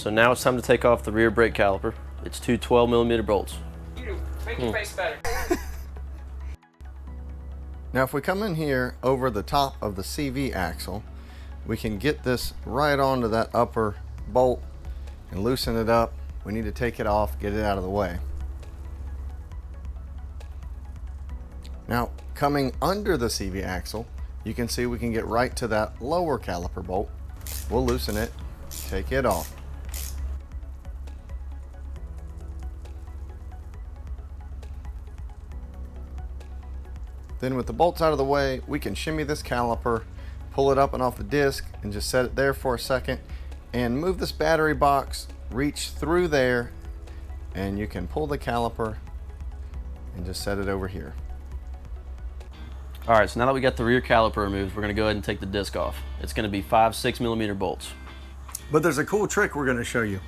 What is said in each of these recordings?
So now it's time to take off the rear brake caliper. It's two 12mm bolts. You make your face better. Now if we come in here over the top of the CV axle, we can get this right onto that upper bolt and loosen it up. We need to take it off, get it out of the way. Now coming under the CV axle, you can see we can get right to that lower caliper bolt. We'll loosen it, take it off. Then with the bolts out of the way, we can shimmy this caliper, pull it up and off the disc and just set it there for a second and move this battery box, reach through there, and you can pull the caliper and just set it over here. All right, so now that we got the rear caliper removed, we're gonna go ahead and take the disc off. It's gonna be 5 6mm bolts. But there's a cool trick we're gonna show you.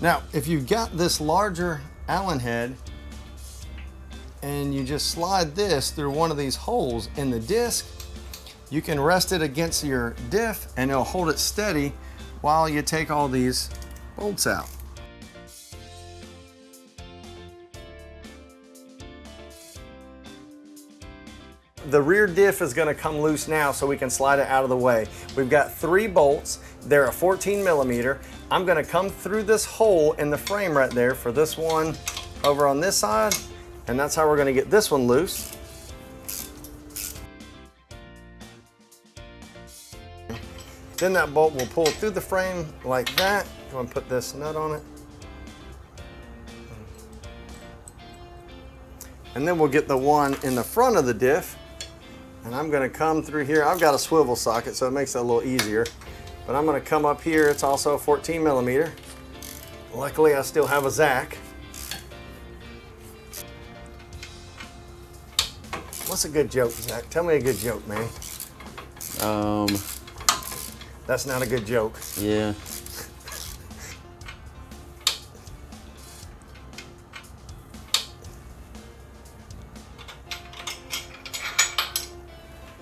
Now, if you've got this larger Allen head and you just slide this through one of these holes in the disc, you can rest it against your diff and it'll hold it steady while you take all these bolts out. The rear diff is going to come loose now so we can slide it out of the way. We've got 3 bolts. They're a 14mm. I'm going to come through this hole in the frame right there for this one over on this side, and that's how we're going to get this one loose. Then that bolt will pull through the frame like that. I'm going to put this nut on it. And then we'll get the one in the front of the diff. And I'm going to come through here. I've got a swivel socket, so it makes it a little easier. But I'm going to come up here. It's also a 14mm. Luckily, I still have a Zach. What's a good joke, Zach? Tell me a good joke, man. That's not a good joke. Yeah.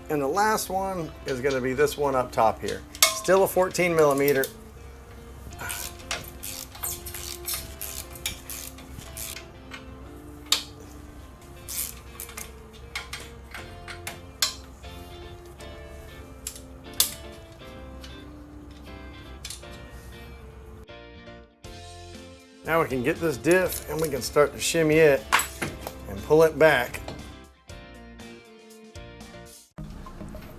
And the last one is going to be this one up top here. Still a 14mm. Now we can get this diff and we can start to shimmy it and pull it back.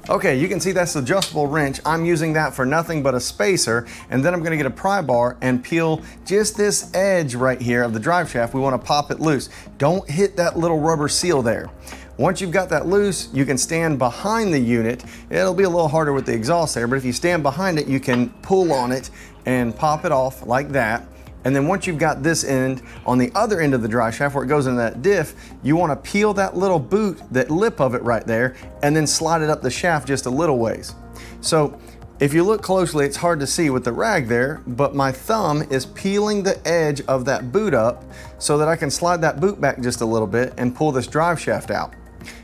Okay, you can see that's the adjustable wrench. I'm using that for nothing but a spacer, and then I'm gonna get a pry bar and peel just this edge right here of the drive shaft. We wanna pop it loose. Don't hit that little rubber seal there. Once you've got that loose, you can stand behind the unit. It'll be a little harder with the exhaust there, but if you stand behind it, you can pull on it and pop it off like that. And then once you've got this end on the other end of the drive shaft where it goes into that diff, you want to peel that little boot, that lip of it right there, and then slide it up the shaft just a little ways. So if you look closely, it's hard to see with the rag there, but my thumb is peeling the edge of that boot up so that I can slide that boot back just a little bit and pull this drive shaft out.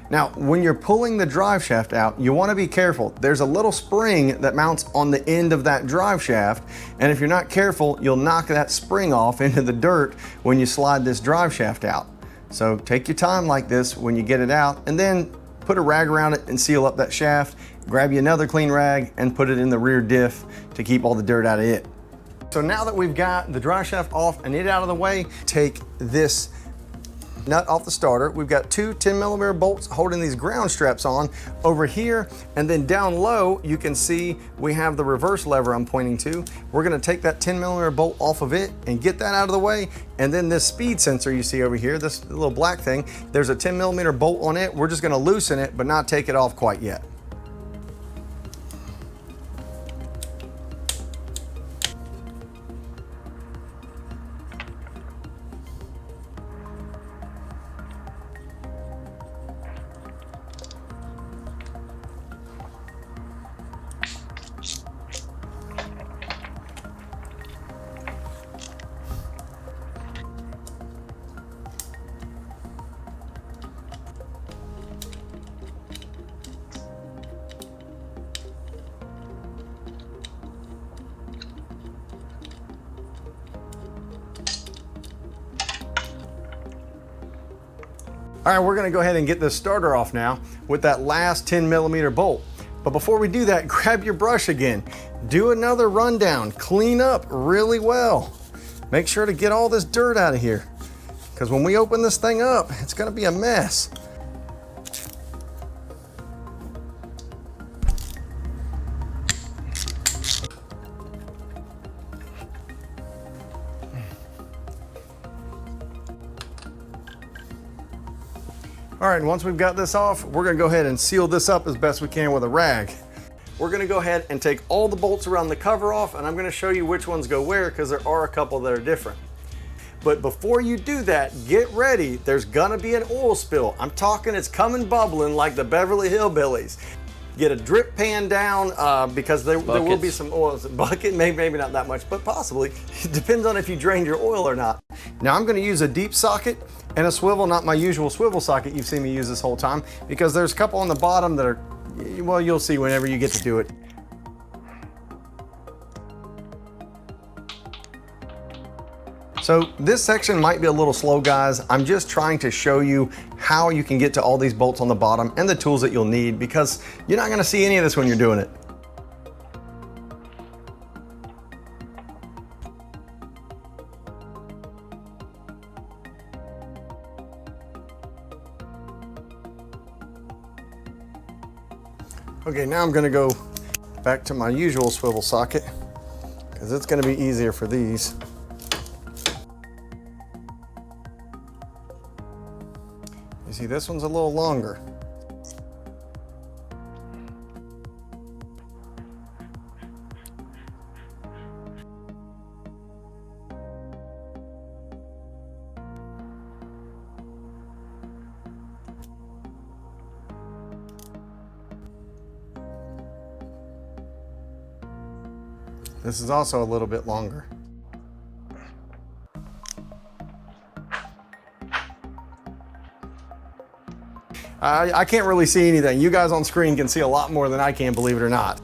Now, when you're pulling the drive shaft out, you want to be careful. There's a little spring that mounts on the end of that drive shaft, and if you're not careful, you'll knock that spring off into the dirt when you slide this drive shaft out. So take your time like this when you get it out, and then put a rag around it and seal up that shaft. Grab you another clean rag and put it in the rear diff to keep all the dirt out of it. So now that we've got the drive shaft off and it out of the way, take this nut off the starter. We've got 2 10mm bolts holding these ground straps on over here, and then down low you can see we have the reverse lever I'm pointing to. We're going to take that 10mm bolt off of it and get that out of the way, and then this speed sensor you see over here, this little black thing, there's a 10mm bolt on it. We're just going to loosen it but not take it off quite yet. All right, we're gonna go ahead and get this starter off now with that last 10mm bolt. But before we do that, grab your brush again. Do another rundown, clean up really well. Make sure to get all this dirt out of here, because when we open this thing up, it's gonna be a mess. All right, and once we've got this off, we're gonna go ahead and seal this up as best we can with a rag. We're gonna go ahead and take all the bolts around the cover off, and I'm gonna show you which ones go where, because there are a couple that are different. But before you do that, get ready. There's gonna be an oil spill. I'm talking it's coming bubbling like the Beverly Hillbillies. Get a drip pan down because there will be some oil. Bucket, maybe not that much, but possibly. It depends on if you drained your oil or not. Now I'm gonna use a deep socket and a swivel, not my usual swivel socket you've seen me use this whole time, because there's a couple on the bottom that are, well, you'll see whenever you get to do it. So this section might be a little slow, guys. I'm just trying to show you how you can get to all these bolts on the bottom and the tools that you'll need, because you're not gonna see any of this when you're doing it. Okay, now I'm gonna go back to my usual swivel socket, because it's gonna be easier for these. You see, this one's a little longer. This is also a little bit longer. I can't really see anything. You guys on screen can see a lot more than I can, believe it or not.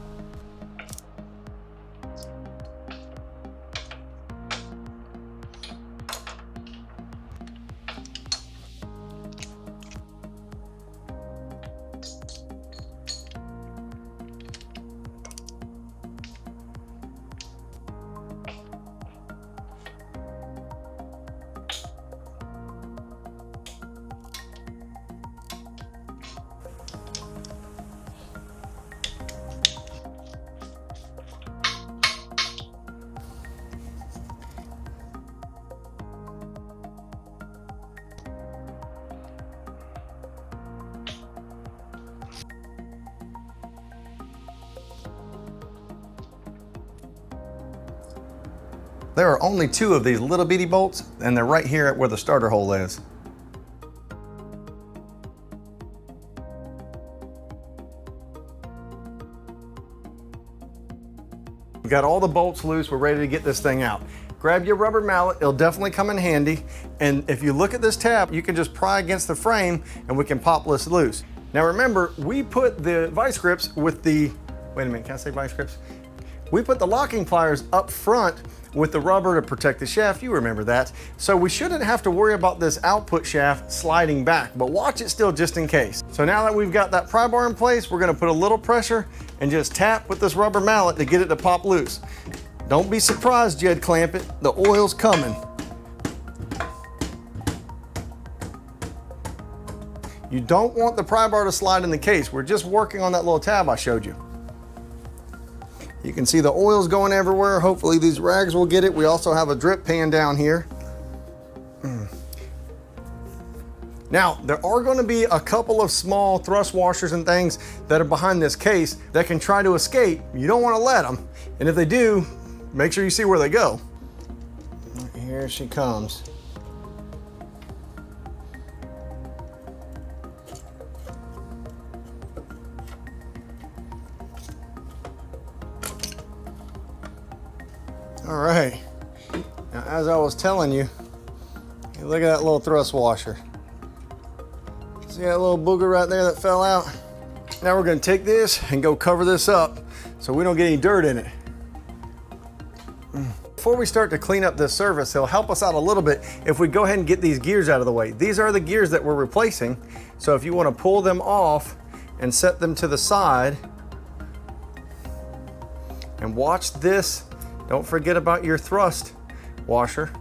There are only 2 of these little bitty bolts, and they're right here at where the starter hole is. We've got all the bolts loose, we're ready to get this thing out. Grab your rubber mallet, it'll definitely come in handy, and if you look at this tab, you can just pry against the frame and we can pop this loose. Now remember, we put the vice grips with the, wait a minute, can I say vice grips? We put the locking pliers up front with the rubber to protect the shaft, you remember that. So we shouldn't have to worry about this output shaft sliding back, but watch it still just in case. So now that we've got that pry bar in place, we're gonna put a little pressure and just tap with this rubber mallet to get it to pop loose. Don't be surprised, Jed Clampett, the oil's coming. You don't want the pry bar to slide in the case. We're just working on that little tab I showed you. You can see the oil's going everywhere. Hopefully these rags will get it. We also have a drip pan down here. Now, there are going to be a couple of small thrust washers and things that are behind this case that can try to escape. You don't want to let them. And if they do, make sure you see where they go. Here she comes. All right, now as I was telling you, look at that little thrust washer. See that little booger right there that fell out? Now we're gonna take this and go cover this up so we don't get any dirt in it. before we start to clean up this surface, it'll help us out a little bit if we go ahead and get these gears out of the way. These are the gears that we're replacing. So if you want to pull them off and set them to the side, and watch this, don't forget about your thrust washer.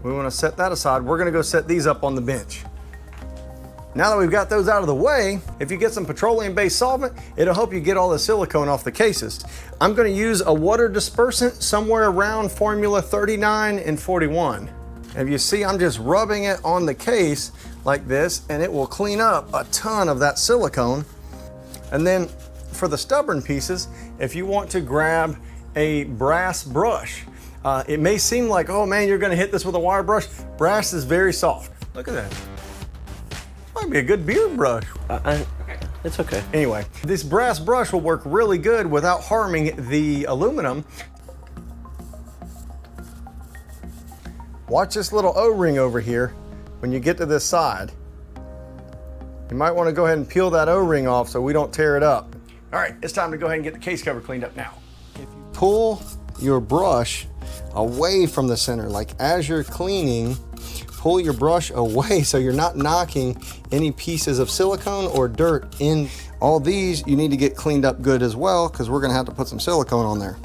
We want to set that aside. We're going to go set these up on the bench. Now that we've got those out of the way, if you get some petroleum-based solvent, it'll help you get all the silicone off the cases. I'm going to use a water dispersant somewhere around formula 39 and 41. And you see, I'm just rubbing it on the case like this, and it will clean up a ton of that silicone. And then for the stubborn pieces, if you want to grab a brass brush, it may seem like, oh man, you're going to hit this with a wire brush. Brass is very soft. Look at that. Might be a good beard brush. It's okay. Anyway, this brass brush will work really good without harming the aluminum. Watch this little O-ring over here when you get to this side. You might want to go ahead and peel that O-ring off so we don't tear it up. All right, it's time to go ahead and get the case cover cleaned up now. If you pull your brush away from the center, like as you're cleaning, pull your brush away so you're not knocking any pieces of silicone or dirt in. All these you need to get cleaned up good as well, because we're going to have to put some silicone on there.